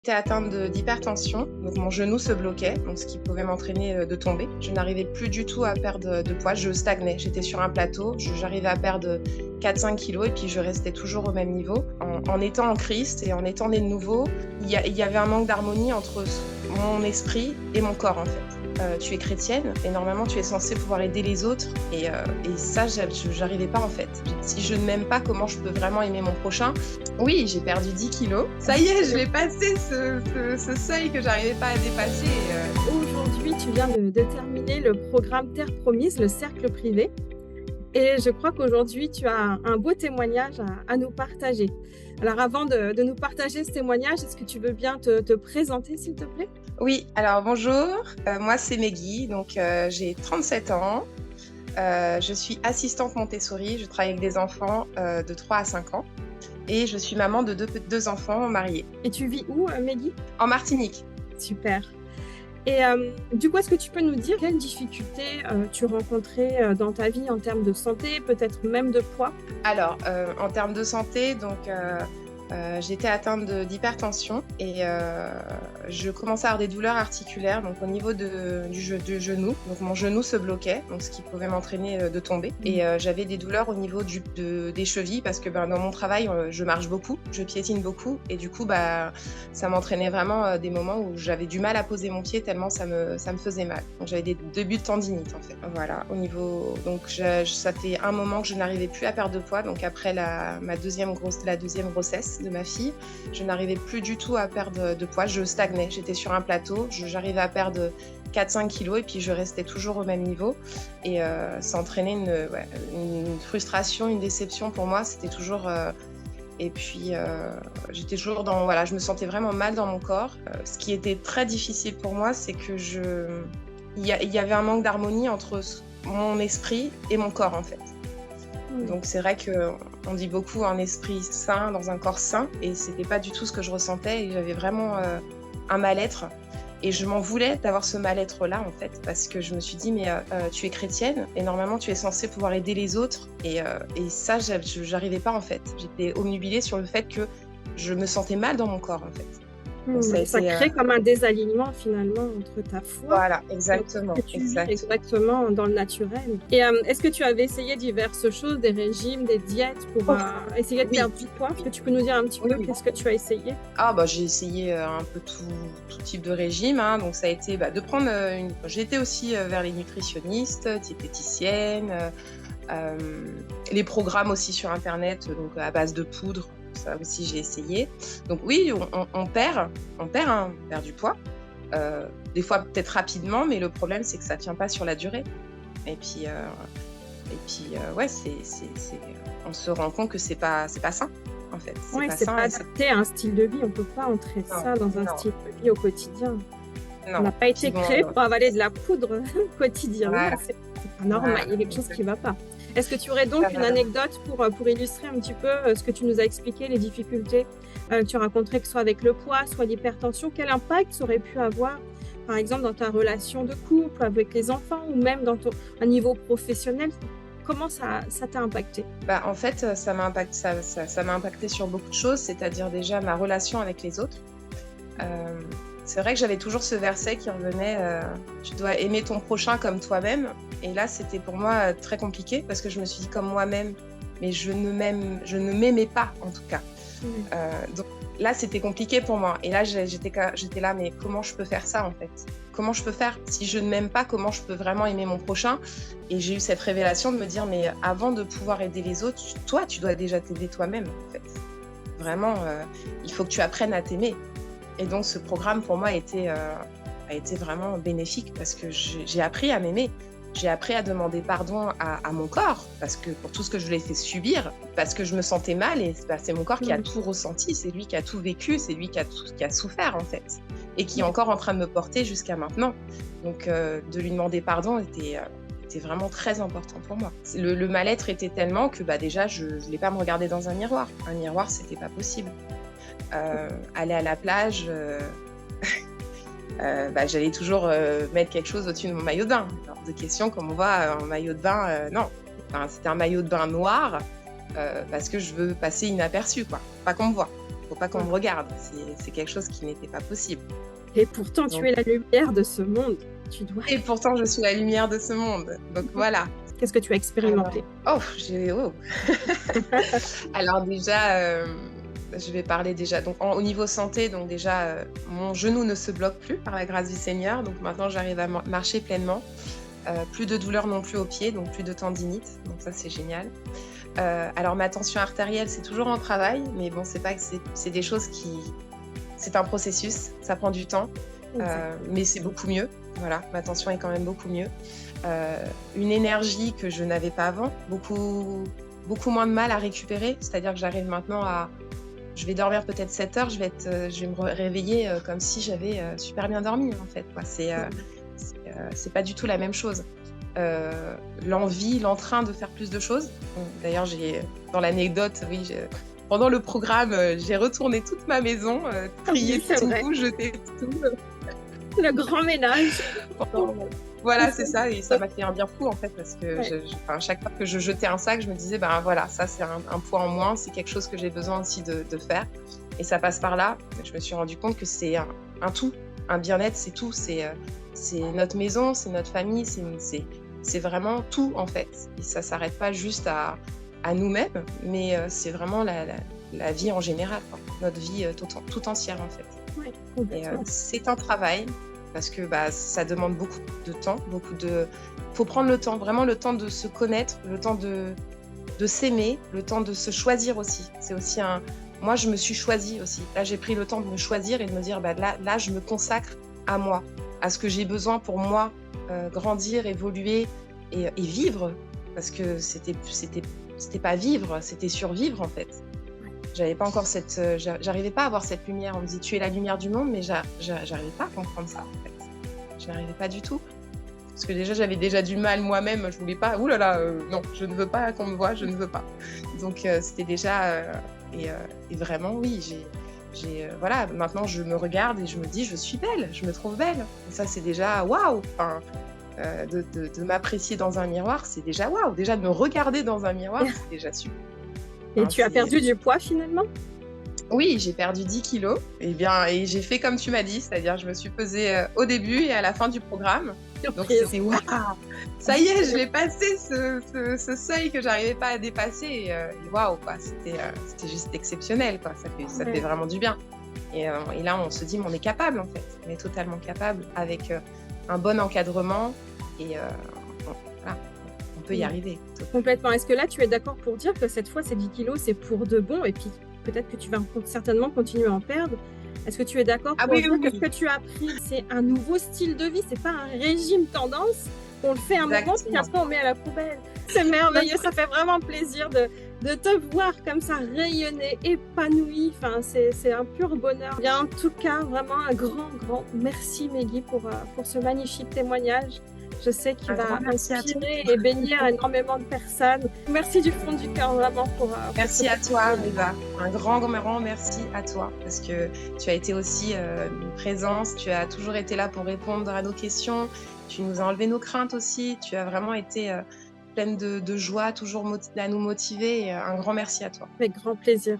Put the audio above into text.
J'étais atteinte d'hypertension, donc mon genou se bloquait, donc ce qui pouvait m'entraîner de tomber. Je n'arrivais plus du tout à perdre de poids, je stagnais. J'étais sur un plateau, j'arrivais à perdre 4-5 kilos et puis je restais toujours au même niveau. En étant en Christ et en étant née de nouveau, il y avait un manque d'harmonie entre mon esprit et mon corps en fait. Tu es chrétienne et normalement tu es censée pouvoir aider les autres et ça j'arrivais pas en fait. Si je ne m'aime pas, comment je peux vraiment aimer mon prochain? Oui, j'ai perdu 10 kilos. Ça y est, je vais passer ce seuil que j'arrivais pas à dépasser. Aujourd'hui, tu viens de terminer le programme Terre Promise, le cercle privé. Et je crois qu'aujourd'hui, tu as un beau témoignage à nous partager. Alors, avant de nous partager ce témoignage, est-ce que tu veux bien te présenter, s'il te plaît? Oui, alors bonjour, moi c'est Meggy, donc j'ai 37 ans. Je suis assistante Montessori, je travaille avec des enfants de 3 à 5 ans et je suis maman de deux enfants mariés. Et tu vis où, Meggy? En Martinique. Super. Et du coup, est-ce que tu peux nous dire quelles difficultés tu rencontrais dans ta vie en termes de santé, peut-être même de poids? Alors, en termes de santé, donc j'étais atteinte d'hypertension et je commençais à avoir des douleurs articulaires, donc au niveau du genou. Donc mon genou se bloquait, donc ce qui pouvait m'entraîner de tomber. Et j'avais des douleurs au niveau des chevilles parce que dans mon travail, je marche beaucoup, je piétine beaucoup et du coup, ça m'entraînait vraiment des moments où j'avais du mal à poser mon pied tellement ça me faisait mal. Donc j'avais des débuts de tendinite en fait. Voilà, au niveau... Donc ça fait un moment que je n'arrivais plus à perdre de poids, donc après la deuxième grossesse de ma fille, je n'arrivais plus du tout à perdre de poids, je stagnais, j'étais sur un plateau, j'arrivais à perdre 4-5 kilos et puis je restais toujours au même niveau et ça entraînait une frustration, une déception pour moi, c'était toujours... Et puis, j'étais toujours je me sentais vraiment mal dans mon corps. Ce qui était très difficile pour moi, c'est que il y avait un manque d'harmonie entre mon esprit et mon corps, en fait. Donc, c'est vrai qu'on dit beaucoup un esprit sain dans un corps sain, et c'était pas du tout ce que je ressentais, et j'avais vraiment un mal-être. Et je m'en voulais d'avoir ce mal-être-là, en fait, parce que je me suis dit, mais tu es chrétienne, et normalement, tu es censée pouvoir aider les autres. Et ça, j'arrivais pas, en fait. J'étais obnubilée sur le fait que je me sentais mal dans mon corps, en fait. Donc, Ça crée comme un désalignement finalement entre ta foi voilà, et exactement. ce que tu vis exactement dans le naturel. Et est-ce que tu avais essayé diverses choses, des régimes, des diètes pour essayer de perdre du poids? Est-ce que tu peux nous dire un petit peu qu'est-ce que tu as essayé? J'ai essayé un peu tout type de régime, hein. Donc ça a été de prendre j'ai été aussi vers les nutritionnistes, diététiciennes, les programmes aussi sur internet, donc à base de poudre. Ça aussi, j'ai essayé. Donc oui, on perd du poids. Des fois, peut-être rapidement, mais le problème, c'est que ça ne tient pas sur la durée. Et puis, on se rend compte que c'est pas sain, en fait. Oui, c'est pas adapté à un style de vie. On ne peut pas entrer ça dans un style de vie au quotidien. On n'a pas été créé pour avaler de la poudre quotidiennement. Voilà. C'est pas normal. Il y a quelque chose qui ne va pas. Est-ce que tu aurais donc une anecdote pour illustrer un petit peu ce que tu nous as expliqué, les difficultés que tu as rencontrées, que ce soit avec le poids, soit l'hypertension? Quel impact ça aurait pu avoir, par exemple, dans ta relation de couple, avec les enfants, ou même dans un niveau professionnel? Comment ça t'a impacté? En fait, ça m'a impacté sur beaucoup de choses, c'est-à-dire déjà ma relation avec les autres. C'est vrai que j'avais toujours ce verset qui revenait tu dois aimer ton prochain comme toi-même. Et là, c'était pour moi très compliqué parce que je me suis dit comme moi-même, mais je ne m'aimais pas en tout cas. Donc là, c'était compliqué pour moi. Et là, j'étais là, mais comment je peux faire ça en fait? Comment je peux faire? Si je ne m'aime pas, comment je peux vraiment aimer mon prochain? Et j'ai eu cette révélation de me dire, mais avant de pouvoir aider les autres, toi, tu dois déjà t'aider toi-même en fait. Vraiment, il faut que tu apprennes à t'aimer. Et donc, ce programme, pour moi, a été vraiment bénéfique parce que j'ai appris à m'aimer. J'ai appris à demander pardon à mon corps parce que pour tout ce que je lui ai fait subir, parce que je me sentais mal et c'est mon corps qui a tout ressenti, c'est lui qui a tout vécu, c'est lui qui a souffert en fait et qui est encore en train de me porter jusqu'à maintenant. Donc, de lui demander pardon était vraiment très important pour moi. Le mal-être était tellement que déjà, je ne voulais pas me regarder dans un miroir. Un miroir, c'était pas possible. Aller à la plage, j'allais toujours mettre quelque chose au-dessus de mon maillot de bain. Alors, de question, comme on voit en maillot de bain, non. Enfin, c'était un maillot de bain noir parce que je veux passer inaperçu, quoi. Pas qu'on me voit. faut pas qu'on me regarde. C'est quelque chose qui n'était pas possible. Et pourtant, tu Donc, es la lumière de ce monde. Tu dois. et pourtant, je suis la lumière de ce monde. Donc voilà. Qu'est-ce que tu as Alors, expérimenté? oh. Alors déjà, je vais parler déjà. Donc au niveau santé, donc déjà, mon genou ne se bloque plus par la grâce du Seigneur. Donc maintenant, j'arrive à marcher pleinement. Plus de douleur non plus aux pieds, donc plus de tendinite. Donc ça, c'est génial. Alors ma tension artérielle, c'est toujours en travail, mais bon, c'est pas que c'est des choses qui, c'est un processus, ça prend du temps, mais c'est beaucoup mieux. Voilà, ma tension est quand même beaucoup mieux. Une énergie que je n'avais pas avant, beaucoup moins de mal à récupérer, c'est-à-dire que j'arrive maintenant je vais dormir peut-être 7 heures, je vais me réveiller comme si j'avais super bien dormi en fait, quoi. C'est pas du tout la même chose. L'envie, l'entrain de faire plus de choses. D'ailleurs, dans l'anecdote, oui, pendant le programme, j'ai retourné toute ma maison, trié tout, jeté tout. Le grand ménage. Voilà, c'est ça, et ça m'a fait un bien fou en fait, parce que chaque fois que je jetais un sac, je me disais, ben voilà, ça c'est un poids en moins, c'est quelque chose que j'ai besoin aussi de faire, et ça passe par là. Je me suis rendu compte que c'est un tout, un bien-être, c'est tout, c'est notre maison, c'est notre famille, c'est vraiment tout en fait, et ça s'arrête pas juste à nous-mêmes, mais c'est vraiment la vie en général, quoi. Notre vie tout entière en fait. Ouais, Et c'est un travail, parce que ça demande beaucoup de temps, faut prendre le temps, vraiment le temps de se connaître, le temps de s'aimer, le temps de se choisir aussi. C'est aussi moi, je me suis choisie aussi. Là, j'ai pris le temps de me choisir et de me dire, là, je me consacre à moi, à ce que j'ai besoin pour moi, grandir, évoluer et vivre, parce que c'était pas vivre, c'était survivre en fait. J'avais pas encore j'arrivais pas à avoir cette lumière. On me dit, tu es la lumière du monde, mais j'arrivais pas à comprendre ça, en fait. Je n'arrivais pas du tout. Parce que déjà, j'avais déjà du mal moi-même. Je voulais pas, non, je ne veux pas qu'on me voie, je ne veux pas. Donc, c'était déjà, et vraiment, oui, voilà, maintenant, je me regarde et je me dis, je suis belle, je me trouve belle. Et ça, c'est déjà waouh. Enfin, de m'apprécier dans un miroir, c'est déjà waouh. Déjà, de me regarder dans un miroir, c'est déjà super. Et tu as perdu du poids finalement? Oui, j'ai perdu 10 kilos. Et j'ai fait comme tu m'as dit, c'est-à-dire je me suis pesée au début et à la fin du programme. Donc c'était waouh, ça y est, je vais passer ce seuil que j'arrivais pas à dépasser. Et waouh, quoi, c'était juste exceptionnel, quoi. Ça fait vraiment du bien. Et là, on se dit, mais on est capable en fait. On est totalement capable avec un bon encadrement et voilà. On peut y arriver. Complètement. Est-ce que là, tu es d'accord pour dire que cette fois, ces 10 kilos, c'est pour de bon, et puis peut-être que tu vas certainement continuer à en perdre? Est-ce que tu es d'accord pour dire que ce que tu as appris, c'est un nouveau style de vie, c'est pas un régime tendance, on le fait un moment, puis après on met à la poubelle? C'est merveilleux, ça fait vraiment plaisir de te voir comme ça rayonner, épanouie. Enfin, c'est un pur bonheur. Bien, en tout cas, vraiment un grand merci Meggy pour ce magnifique témoignage. Je sais qu'il va inspirer et bénir énormément de personnes. Merci du fond du cœur, vraiment. Merci à toi, Eva. Un grand merci à toi, parce que tu as été aussi une présence. Tu as toujours été là pour répondre à nos questions. Tu nous as enlevé nos craintes aussi. Tu as vraiment été pleine de joie, toujours à nous motiver. Et un grand merci à toi. Avec grand plaisir.